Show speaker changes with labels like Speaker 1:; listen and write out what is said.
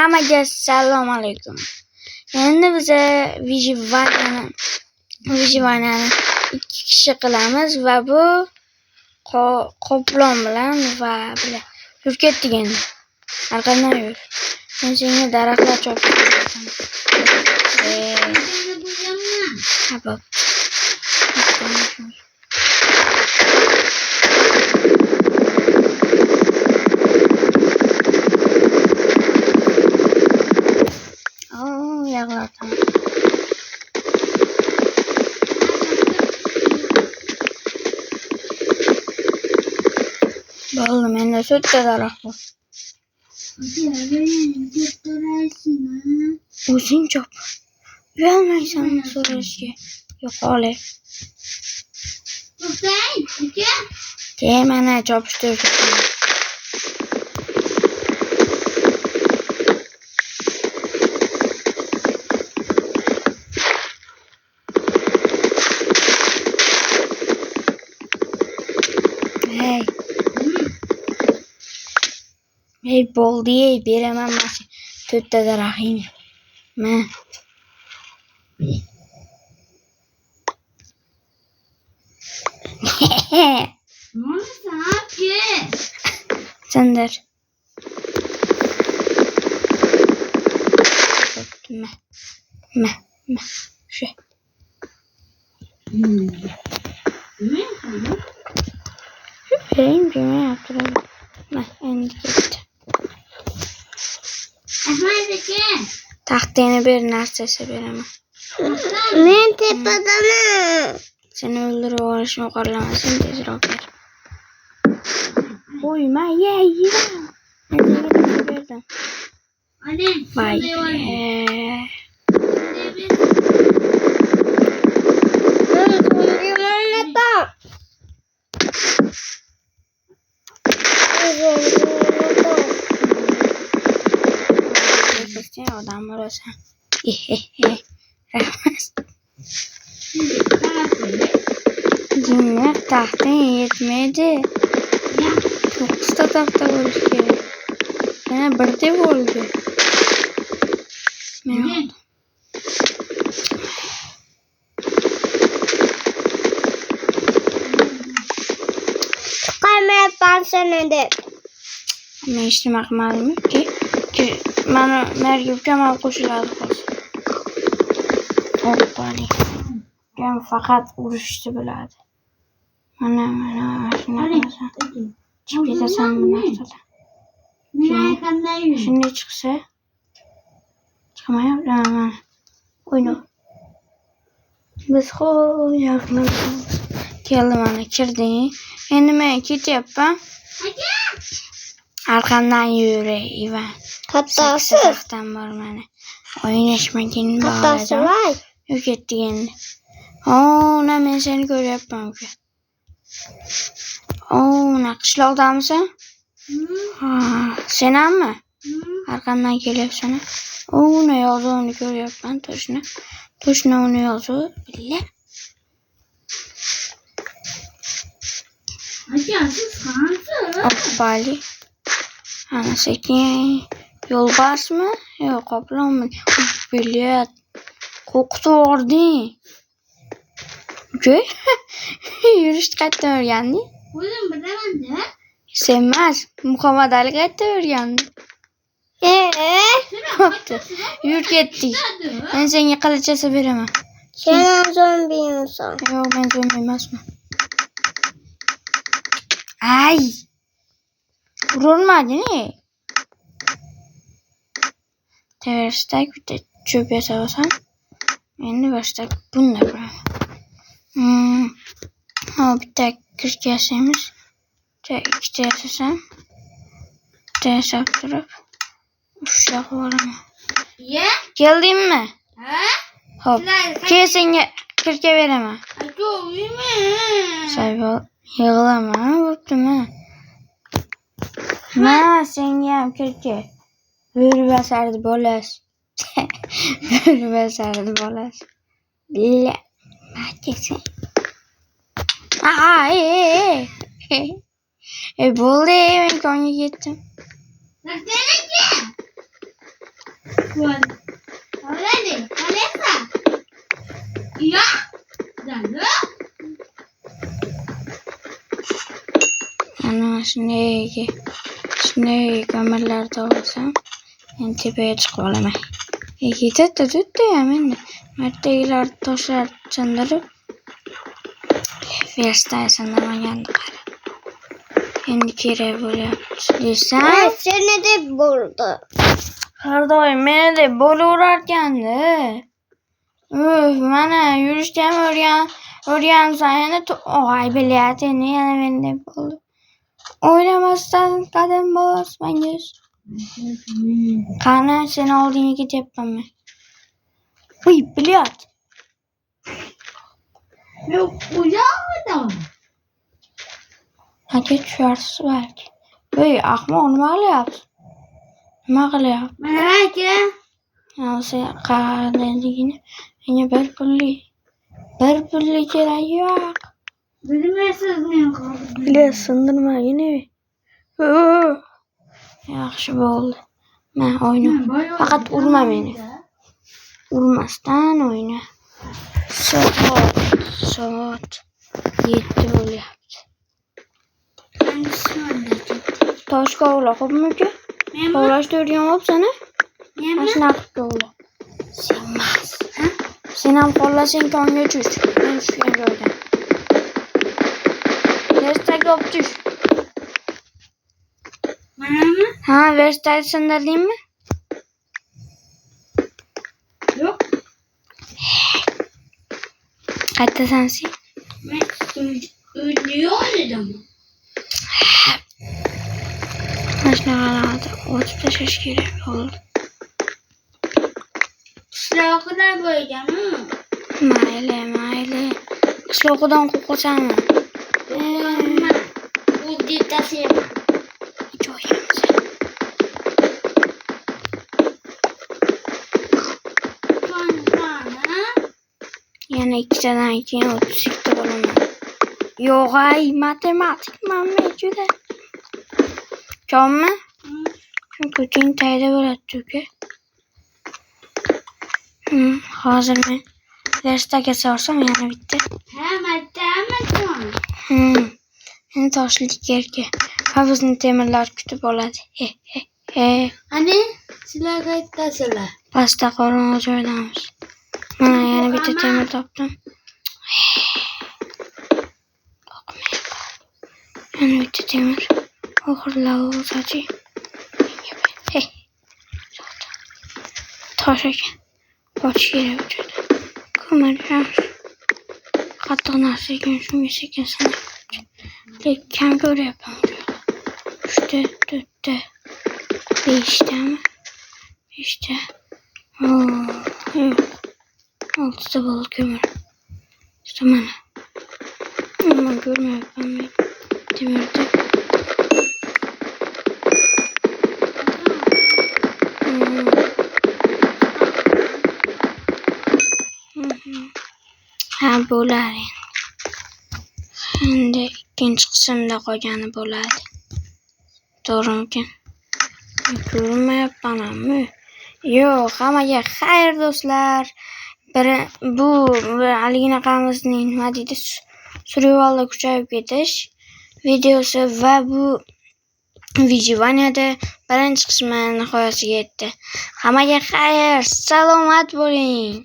Speaker 1: Hammaga assalomu alaykum. Endi biza Vijivanani 2 kishi qilamiz va bu qoplon bilan va bilan yurib ketdik endi. Arqamdan yur. Men senga daraxtlar chopib beraman. Ha, bo'p. Yağlardan. Bo'ldi, menda so'tta daraxt bor. O'zing chop. Uyalmaysanmi so'rashga? Yo'q, olay. To'xtang, mana chopishtirib. Hey bo'ldi, beraman mana to'rtta daraxtingni. Mana. Sandar. Ma. Şu. Vereyim cümle yaptıralım. Endi gitti. Taxtini bir narsasi beraman.
Speaker 2: Men tepadaman.
Speaker 1: Seni öldürüp olishni qorlamasin, tezroq ber. Qo'yma, yeyman. Men senga berdim. Vay. Odam bo'lasan. Jinni taxting yetmaydi. 9 ta taxta bo'lishi kerak. Yana birda bo'ldi. Men
Speaker 2: chiqamayapman seni deb.
Speaker 1: Men hech nima qilmadimki. Mana narga ukaman qo'shiladi hozir. Hoppali. Men faqat urishni biladi. Mana shuna qilsan. Chiqib ketasan bu narsadan. Shunday chiqsa chiqmayapti mana. O'yna. Biz yaqinlashamiz. Keldi mana kirding. Endi men ketyapman. Arqamdan yur, Ivan.
Speaker 2: Kattasi.
Speaker 1: Taxtam bor mana. O'ynashmagin bolajon. Yo'q ketdi endi. Ona men seni ko'ryapman uka. Ona qishloqdamisan? Ha, senami? Arqamdan kelyapsan. Ona yozuvni ko'ryapman, to'shna. To'shna uni yozuv, billa. Hoppali. Ana sekin. Yo'lbarsmi? Yo'q, qoplonmi? Bilet. Qo'rqitib yubording. Uka, yurishni qayerdan o'rganding?
Speaker 2: O'zim bilaman-da.
Speaker 1: Sen emas, Muhammad Ali qayerdan o'rgandi? Bo'pti. Yur ketdik. Men senga qilichasi beraman.
Speaker 2: Sen zombiymisan.
Speaker 1: Yo'q, men zombi emasman. Ay! Urolmading-ku. Tersdak bitta cho'p yasasan. Endi boshqa bunday qilaman. Ha, bitta kircha yasaymiz. Ikkita yasasam. Bitta yasab turib. Ushlab olaman. Keldingmi?
Speaker 2: Ha?
Speaker 1: Hop. Kel senga kircha beraman. Sayol, yig'lama, bo'ptimi? Mana senga ham kircha. Bo'ribasardi bolasi. Bo'ribasardi bolasi. Billa. Bakesa. Bo'ldi, men ko'ngga ketdim. Ana shunday kamarlarda olsam, men tepaga chiqib olaman. Ketdi ham endi. Martagilar toshlar chindirib, verstaysandamaganda qara. Endi kerak bo'lyapti desam,
Speaker 2: Seni deb bo'ldi.
Speaker 1: har doim meni deb bo'laverarkanda. Mana yurishni ham o'rgansan endi. Voy bilyat, endi yana meni deb bo'ldi. O'ylamasdan qadam bosmangiz. Qani, seni oldinga ketyapman men. Uy, bilyat. Aka tusharsiz balki. Uy, ahmoq, nima qilyapsiz? Nima qilyapsiz?
Speaker 2: Mana aka.
Speaker 1: Sen qaraligini menga bir pulli kerak yo'q.
Speaker 2: Bilmaysizmi?
Speaker 1: Bilyat sindirmagin. Yaxshi bo'ldi. Men o'yna. Faqat urma meni. Urmasdan o'yna. Soat 7 bo'lyapti. Tosh kovla, xo'pmi uka? Kovlashni o'rganibsan, a? Mashina qilib kovla. Senmas. Sen ham qo'llasang konga tush. Men tushgan joydan. Verstaga olib tush.
Speaker 2: Manami?
Speaker 1: Ha, Verstaga sindirdingmi?
Speaker 2: Yo'q.
Speaker 1: Qayerdasan sen?
Speaker 2: Men uyda yo'q edim.
Speaker 1: Mashinalarni o'tib tashlash kerak bo'ldi.
Speaker 2: Qishloqda bo'lganmi?
Speaker 1: Mayli. Qishloqdan qo'rqasanmi?
Speaker 2: Bu detasiyam.
Speaker 1: Joyimiz. Yana ikkitadan keyin 32 bo'laman. Yo'q, matematik menga juda. Chonmi? Ko'ching tayda bo'ladi, uka. Hozir men Verstaga sorsam yana bitta.
Speaker 2: Ha, matematik.
Speaker 1: Endi toshlik yerga. Va bizni temirlar kutib oladi.
Speaker 2: Ani, sizlar qayerdasizlar?
Speaker 1: Pastda qorong'i joydamiz. Mana yana bitta temir topdim. Yana bitta temir. Oxirlab o'tadi. Tosh ekan. Qochish kerak o'tadi. Ko'mir ham qattiq narsa ekan, shunga sekin-sekin. Lek kam ko'ryapman. 3ta, 4ta, 5tami? 5ta. Yo'q. 6ta bo'ldi ko'mir. İşte mana. Nima ko'rmayapman men. Temirda. Ha, bo'ladi. Endi ikkinchi qismda qolgani bo'ladi. To'g'rimikin? Ko'rmayapmanmi? Yo'q, hammaga xayr do'stlar. Bu haliginaqamizning nima deydi? Survivalda kuchayib ketish videosi va bu Vijivaniyada birinchi qismi nihoyasiga yetdi. Hammaga xayr, salomat bo'ling.